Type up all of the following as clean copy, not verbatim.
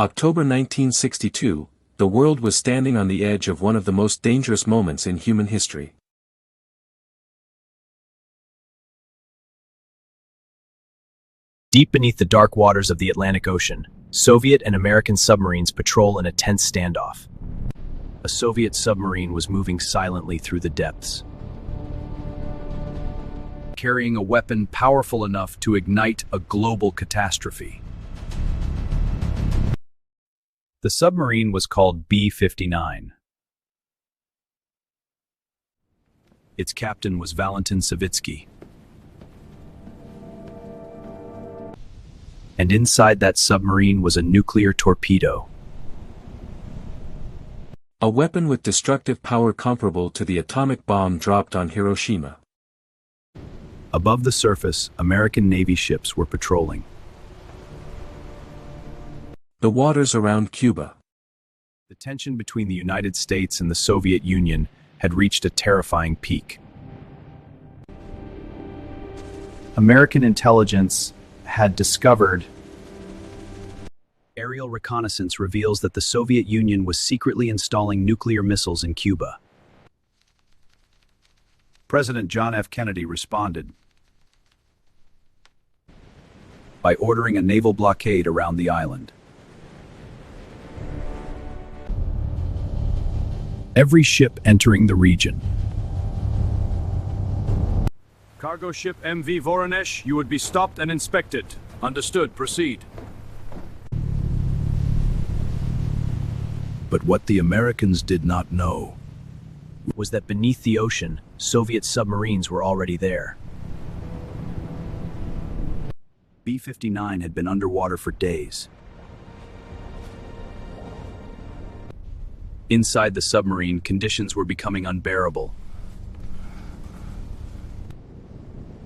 October 1962, the world was standing on the edge of one of the most dangerous moments in human history. Deep beneath the dark waters of the Atlantic Ocean, Soviet and American submarines patrol in a tense standoff. A Soviet submarine was moving silently through the depths, carrying a weapon powerful enough to ignite a global catastrophe. The submarine was called B-59. Its captain was Valentin Savitsky. And inside that submarine was a nuclear torpedo. A weapon with destructive power comparable to the atomic bomb dropped on Hiroshima. Above the surface, American Navy ships were patrolling. The waters around Cuba. The tension between the United States and the Soviet Union had reached a terrifying peak. American intelligence had discovered. Aerial reconnaissance reveals that the Soviet Union was secretly installing nuclear missiles in Cuba. President John F. Kennedy responded by ordering a naval blockade around the island. Every ship entering the region. Cargo ship MV Voronezh, you would be stopped and inspected. Understood, proceed. But what the Americans did not know was that beneath the ocean, Soviet submarines were already there. B-59 had been underwater for days. Inside the submarine, conditions were becoming unbearable.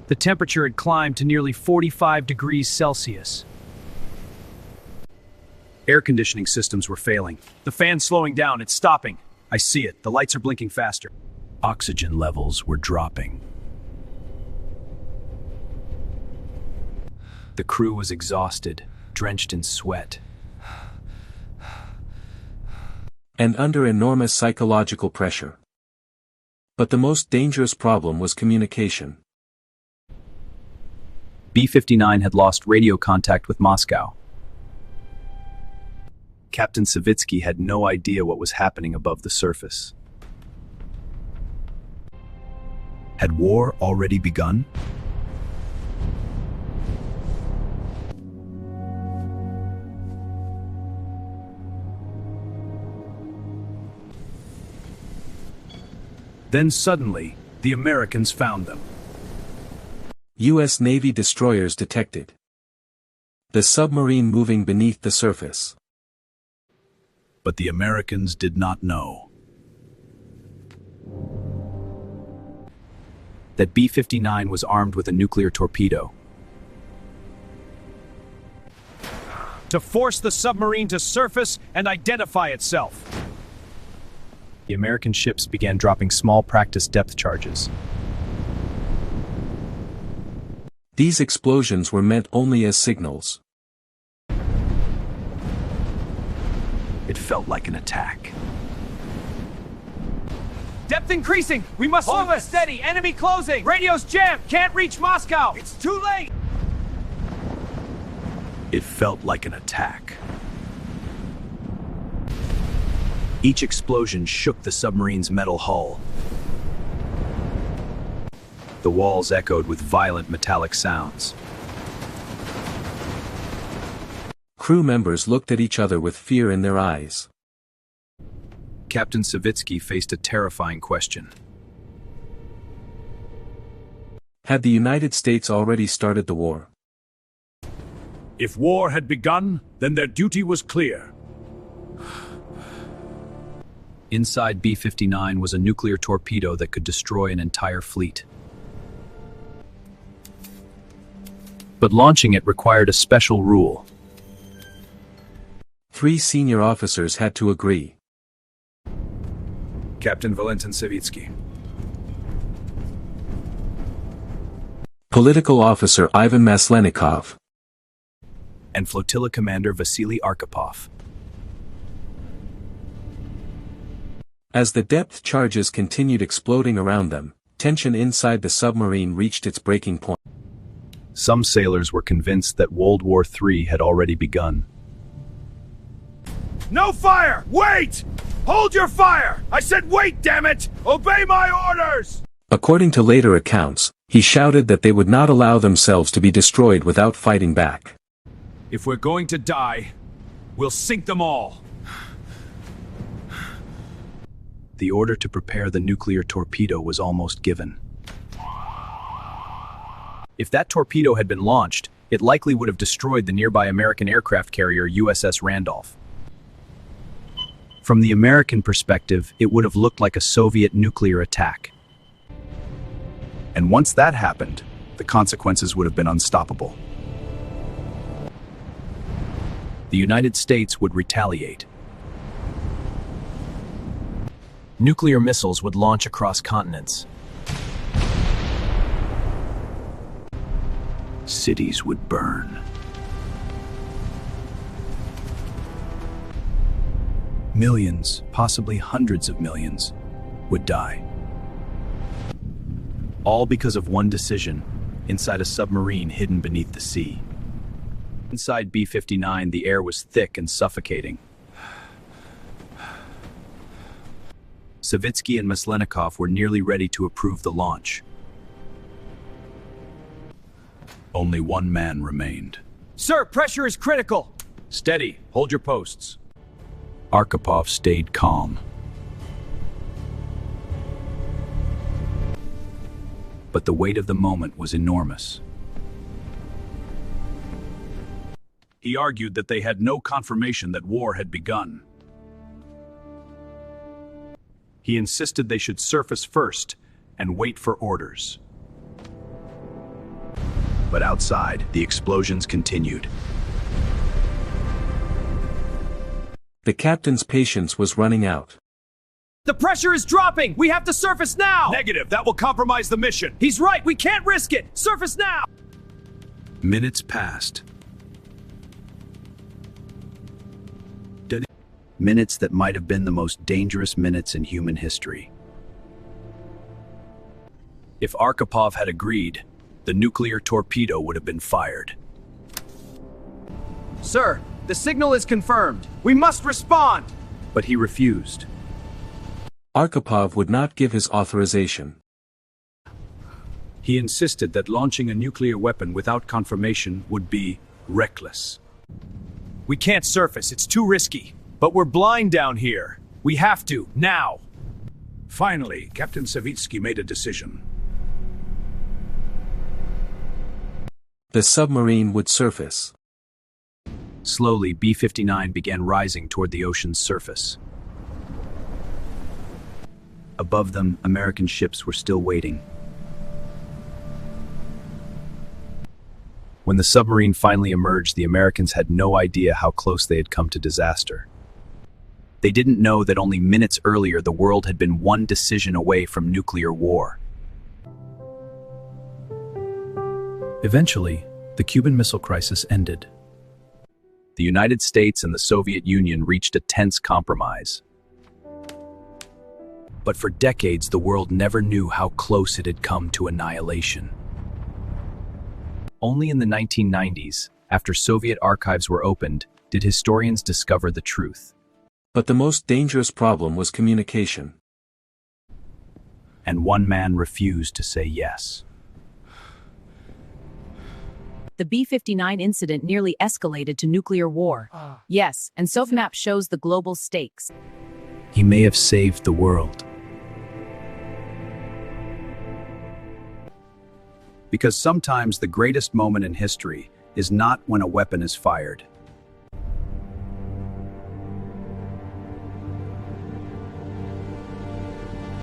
The temperature had climbed to nearly 45 degrees Celsius. Air conditioning systems were failing. The fan's slowing down, it's stopping. I see it. The lights are blinking faster. Oxygen levels were dropping. The crew was exhausted, drenched in sweat, and under enormous psychological pressure. But the most dangerous problem was communication. B-59 had lost radio contact with Moscow. Captain Savitsky had no idea what was happening above the surface. Had war already begun? Then suddenly, the Americans found them. U.S. Navy destroyers detected the submarine moving beneath the surface. But the Americans did not know that B-59 was armed with a nuclear torpedo. To force the submarine to surface and identify itself. The American ships began dropping small practice depth charges. These explosions were meant only as signals. It felt like an attack. Depth increasing! We must hold it steady! Enemy closing! Radio's jammed! Can't reach Moscow! It's too late! It felt like an attack. Each explosion shook the submarine's metal hull. The walls echoed with violent metallic sounds. Crew members looked at each other with fear in their eyes. Captain Savitsky faced a terrifying question. Had the United States already started the war? If war had begun, then their duty was clear. Inside B-59 was a nuclear torpedo that could destroy an entire fleet. But launching it required a special rule. 3 senior officers had to agree. Captain Valentin Savitsky, Political officer Ivan Maslennikov, and flotilla commander Vasili Arkhipov. As the depth charges continued exploding around them, tension inside the submarine reached its breaking point. Some sailors were convinced that World War III had already begun. No fire! Wait! Hold your fire! I said wait, damn it! Obey my orders! According to later accounts, he shouted that they would not allow themselves to be destroyed without fighting back. If we're going to die, we'll sink them all. The order to prepare the nuclear torpedo was almost given. If that torpedo had been launched, it likely would have destroyed the nearby American aircraft carrier USS Randolph. From the American perspective, it would have looked like a Soviet nuclear attack. And once that happened, the consequences would have been unstoppable. The United States would retaliate. Nuclear missiles would launch across continents. Cities would burn. Millions, possibly hundreds of millions, would die. All because of one decision, inside a submarine hidden beneath the sea. Inside B-59, the air was thick and suffocating. Savitsky and Maslennikov were nearly ready to approve the launch. Only one man remained. Sir, pressure is critical. Steady. Hold your posts. Arkhipov stayed calm. But the weight of the moment was enormous. He argued that they had no confirmation that war had begun. He insisted they should surface first and wait for orders. But outside, the explosions continued. The captain's patience was running out. The pressure is dropping! We have to surface now! Negative. That will compromise the mission. He's right! We can't risk it! Surface now! Minutes passed. Minutes that might have been the most dangerous minutes in human history. If Arkhipov had agreed, the nuclear torpedo would have been fired. Sir, the signal is confirmed. We must respond! But he refused. Arkhipov would not give his authorization. He insisted that launching a nuclear weapon without confirmation would be reckless. We can't surface, it's too risky. But we're blind down here. We have to, now. Finally, Captain Savitsky made a decision. The submarine would surface. Slowly, B-59 began rising toward the ocean's surface. Above them, American ships were still waiting. When the submarine finally emerged, the Americans had no idea how close they had come to disaster. They didn't know that only minutes earlier the world had been one decision away from nuclear war. Eventually, the Cuban Missile Crisis ended. The United States and the Soviet Union reached a tense compromise. But for decades, the world never knew how close it had come to annihilation. Only in the 1990s, after Soviet archives were opened, did historians discover the truth. But the most dangerous problem was communication. And one man refused to say yes. The B-59 incident nearly escalated to nuclear war. Yes, and SovMap shows the global stakes. He may have saved the world. Because sometimes the greatest moment in history is not when a weapon is fired,